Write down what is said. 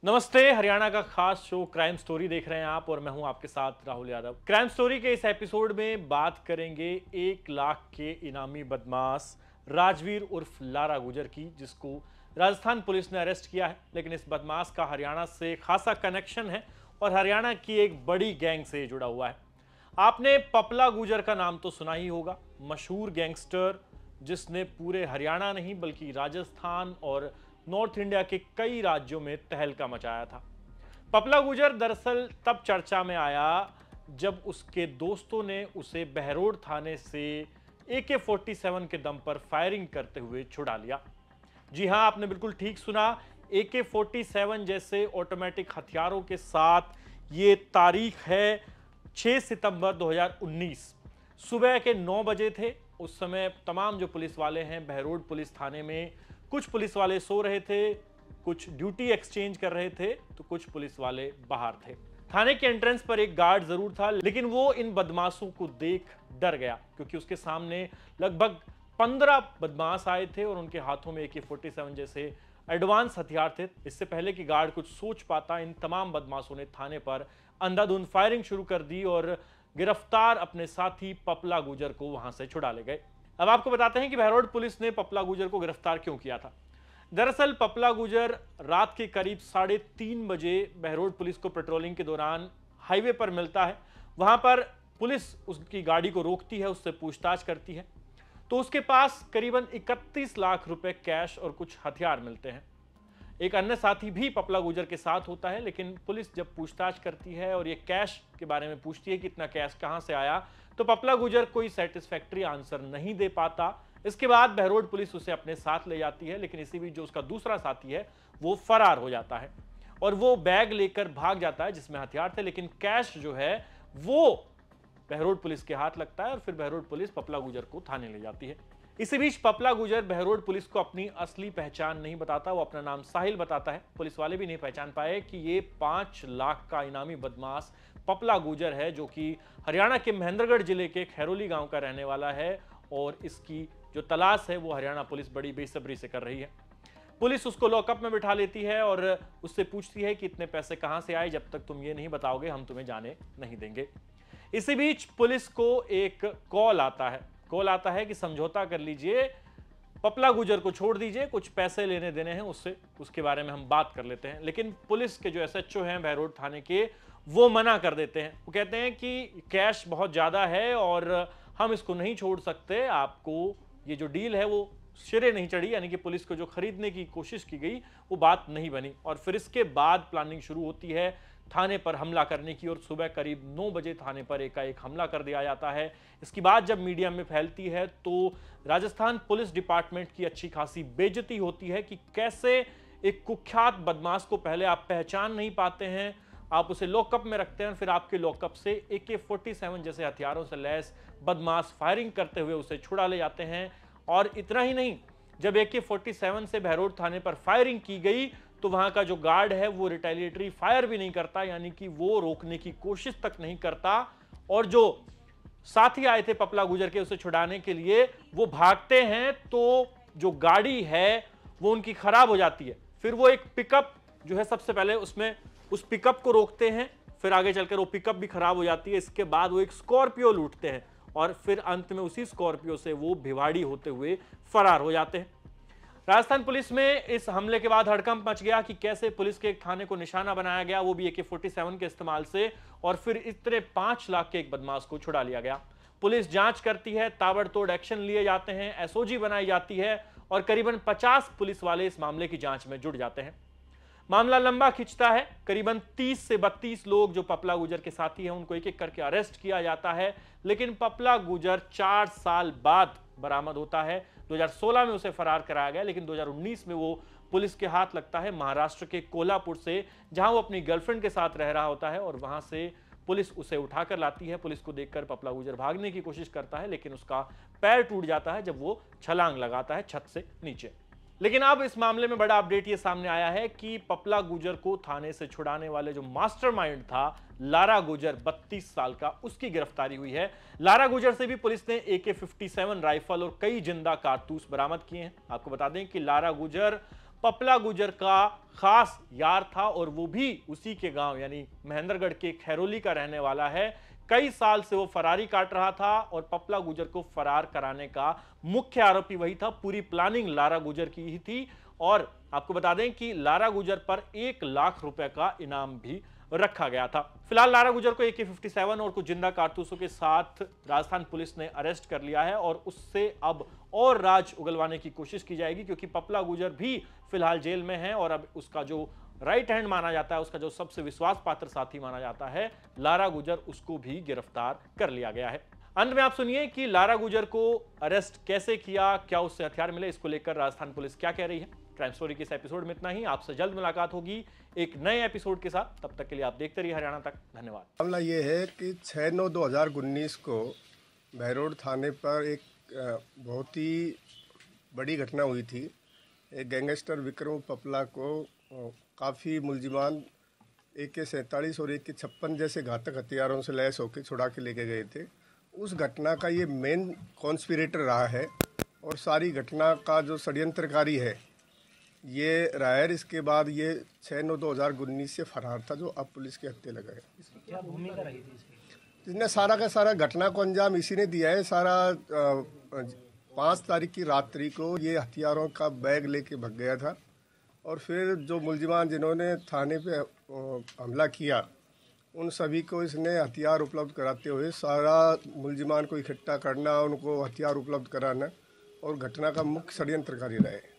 नमस्ते। हरियाणा का खास शो क्राइम स्टोरी देख रहे हैं आप और मैं हूं आपके साथ राहुल यादव। क्राइम स्टोरी के इस एपिसोड में बात करेंगे 1 लाख के इनामी बदमाश राजवीर उर्फ लारा गुजर की, जिसको राजस्थान पुलिस ने अरेस्ट किया है। लेकिन इस बदमाश का हरियाणा से खासा कनेक्शन है और हरियाणा की एक बड़ी गैंग से जुड़ा हुआ है। आपने पपला गुजर का नाम तो सुना ही होगा, मशहूर गैंगस्टर जिसने पूरे हरियाणा नहीं बल्कि राजस्थान और नॉर्थ इंडिया के कई राज्यों में तहलका मचाया था। पपला गुजर दरअसल तब चर्चा में आया जब उसके दोस्तों ने उसे बहरोड थाने से AK-47 के दम पर फायरिंग करते हुए छुड़ा लिया। जी हां, आपने बिल्कुल ठीक सुना, AK-47 जैसे ऑटोमेटिक हथियारों के साथ। ये तारीख है 6 सितंबर 2019। सुबह के 9 बजे थे। उस समय तमाम जो पुलिस वाले हैं बहरोड पुलिस थाने में, कुछ पुलिस वाले सो रहे थे, कुछ ड्यूटी एक्सचेंज कर रहे थे, तो कुछ पुलिस वाले बाहर थे। थाने के एंट्रेंस पर एक गार्ड जरूर था, लेकिन वो इन बदमाशों को देख डर गया क्योंकि उसके सामने लगभग 15 बदमाश आए थे और उनके हाथों में AK-47 जैसे एडवांस हथियार थे। इससे पहले कि गार्ड कुछ सोच पाता, इन तमाम बदमाशों ने थाने पर अंधाधुंध फायरिंग शुरू कर दी और गिरफ्तार अपने साथी पपला गुजर को वहां से छुड़ा ले गए। अब आपको बताते हैं कि बहरोड पुलिस ने पपला गुजर को गिरफ्तार क्यों किया था। दरअसल पपला गुजर रात के करीब 3:30 बजे बहरोड पुलिस को पेट्रोलिंग के दौरान हाईवे पर मिलता है। वहां पर पुलिस उसकी गाड़ी को रोकती है, उससे पूछताछ करती है, तो उसके पास करीबन 31 लाख रुपए कैश और कुछ हथियार मिलते हैं। एक अन्य साथी भी पपला गुजर के साथ होता है, लेकिन पुलिस जब पूछताछ करती है और ये कैश के बारे में पूछती है कि इतना कैश कहां से आया, तो पपला गुजर कोई सेटिस्फैक्टरी आंसर नहीं दे पाता। इसके बाद बहरोड पुलिस उसे अपने साथ ले जाती है, लेकिन इसी बीच जो उसका दूसरा साथी है वो फरार हो जाता है और वो बैग लेकर भाग जाता है जिसमें हथियार थे, लेकिन कैश जो है वो बहरोड पुलिस के हाथ लगता है और फिर बहरोड पुलिस पपला गुजर को थाने ले जाती है। इसी बीच पपला गुजर बहरोड पुलिस को अपनी असली पहचान नहीं बताता, वो अपना नाम साहिल बताता है। पुलिस वाले भी नहीं पहचान पाए कि ये 5 लाख का इनामी बदमाश पपला गुजर है, जो कि हरियाणा के महेंद्रगढ़ जिले के खैरोली गांव का रहने वाला है और इसकी जो तलाश है वो हरियाणा पुलिस बड़ी बेसब्री से कर रही है। पुलिस उसको लॉकअप में बिठा लेती है और उससे पूछती है कि इतने पैसे कहां से आए, जब तक तुम ये नहीं बताओगे हम तुम्हें जाने नहीं देंगे। इसी बीच पुलिस को एक कॉल आता है कि समझौता कर लीजिए, पपला गुजर को छोड़ दीजिए, कुछ पैसे लेने देने हैं उससे, उसके बारे में हम बात कर लेते हैं। लेकिन पुलिस के जो SHO हैं बहरोड थाने के, वो मना कर देते हैं। वो कहते हैं कि कैश बहुत ज्यादा है और हम इसको नहीं छोड़ सकते, आपको ये जो डील है वो सिरे नहीं चढ़ी, यानी कि पुलिस को जो खरीदने की कोशिश की गई वो बात नहीं बनी। और फिर इसके बाद प्लानिंग शुरू होती है थाने पर हमला करने की और सुबह करीब 9 बजे थाने पर एकाएक हमला कर दिया जाता है। इसकी बात जब मीडिया में फैलती है तो राजस्थान पुलिस डिपार्टमेंट की अच्छी खासी बेइज्जती होती है कि कैसे एक कुख्यात बदमाश को पहले आप पहचान नहीं पाते हैं, आप उसे लॉकअप में रखते हैं, फिर आपके लॉकअप से AK-47 जैसे हथियारों से लैस बदमाश फायरिंग करते हुए उसे छुड़ा ले जाते हैं। और इतना ही नहीं, जब AK-47 से बहरोड थाने पर फायरिंग की गई तो वहां का जो गार्ड है वो रिटेलिएटरी फायर भी नहीं करता, यानी कि वो रोकने की कोशिश तक नहीं करता। और जो साथी आए थे पपला गुजर के उसे छुड़ाने के लिए, वो भागते हैं तो जो गाड़ी है वो उनकी खराब हो जाती है। फिर वो एक पिकअप जो है, सबसे पहले उसमें उस पिकअप को रोकते हैं, फिर आगे चलकर वो पिकअप भी खराब हो जाती है। इसके बाद वो एक स्कॉर्पियो लूटते हैं और फिर अंत में उसी स्कॉर्पियो से वो भिवाड़ी होते हुए फरार हो जाते हैं। राजस्थान पुलिस में इस हमले के बाद हड़कंप मच गया कि कैसे पुलिस के एक थाने को निशाना बनाया गया, वो भी AK-47 के इस्तेमाल से, और फिर इतने 5 लाख के एक बदमाश को छुड़ा लिया गया। पुलिस जांच करती है, ताबड़तोड़ एक्शन लिए जाते हैं, SOG बनाई जाती है और करीबन 50 पुलिस वाले इस मामले की जांच में जुट जाते हैं। मामला लंबा खिंचता है। करीबन 30 से 32 लोग जो पपला गुजर के साथी हैं उनको एक एक करके अरेस्ट किया जाता है, लेकिन पपला गुजर 4 साल बाद बरामद होता है। 2016 में उसे फरार कराया गया, लेकिन 2019 में वो पुलिस के हाथ लगता है महाराष्ट्र के कोल्हापुर से, जहां वो अपनी गर्लफ्रेंड के साथ रह रहा होता है और वहां से पुलिस उसे उठाकर लाती है। पुलिस को देखकर पपला गुजर भागने की कोशिश करता है, लेकिन उसका पैर टूट जाता है जब वो छलांग लगाता है छत से नीचे। लेकिन अब इस मामले में बड़ा अपडेट ये सामने आया है कि पपला गुजर को थाने से छुड़ाने वाले जो मास्टरमाइंड था लारा गुजर 32 साल का, उसकी गिरफ्तारी हुई है। लारा गुजर से भी पुलिस ने AK-47 राइफल और कई जिंदा कारतूस बरामद किए हैं। आपको बता दें कि लारा गुजर पपला गुजर का खास यार था और वो भी उसी के गांव यानी महेंद्रगढ़ के खैरोली का रहने वाला है। कई साल से वो फरारी काट रहा था और पपला गुजर को फरार कराने का मुख्य आरोपी वही था। पूरी प्लानिंग लारा गुजर की ही थी और आपको बता दें कि लारा गुजर पर 1 लाख रुपए का इनाम भी रखा गया था। फिलहाल लारा गुजर को AK-47 और कुछ जिंदा कारतूसों के साथ राजस्थान पुलिस ने अरेस्ट कर लिया है और उससे अब और राज उगलवाने की कोशिश की जाएगी, क्योंकि पपला गुजर भी फिलहाल जेल में है और अब उसका जो राइट हैंड माना जाता है, उसका जो सबसे विश्वास पात्र साथी माना जाता है लारा गुजर, उसको भी गिरफ्तार कर लिया गया है। अंत में आप सुनिए कि लारा गुजर को अरेस्ट कैसे किया, क्या उससे हथियार मिले, इसको लेकर राजस्थान पुलिस क्या कह रही है। क्राइम स्टोरी के इस एपिसोड में इतना ही। आपसे जल्द मुलाकात होगी एक नए एपिसोड के साथ। तब तक के लिए आप देखते रहिए हरियाणा तक। धन्यवाद। मामला ये है कि 6/9/2019 को बहरोड थाने पर एक बहुत ही बड़ी घटना हुई थी। एक गैंगस्टर विक्रम पपला को काफ़ी मुलजिमान AK-47 और AK-56 जैसे घातक हथियारों से लैस होकर छुड़ा के लेके गए थे। उस घटना का ये मेन कॉन्स्पिरेटर रहा है और सारी घटना का जो षड्यंत्रकारी है ये रहा है। इसके बाद ये 6/9/2019 से फरार था, जो अब पुलिस के हत्थे लगा है। क्या भूमिका रही थी इसकी? इसने सारा का सारा घटना को अंजाम इसी ने दिया है। सारा 5 तारीख की रात्रि को ये हथियारों का बैग लेके भाग गया था और फिर जो मुलजिमान जिन्होंने थाने पे हमला किया उन सभी को इसने हथियार उपलब्ध कराते हुए सारा मुलजिमान को इकट्ठा करना, उनको हथियार उपलब्ध कराना और घटना का मुख्य षड्यंत्रकारी रहा है।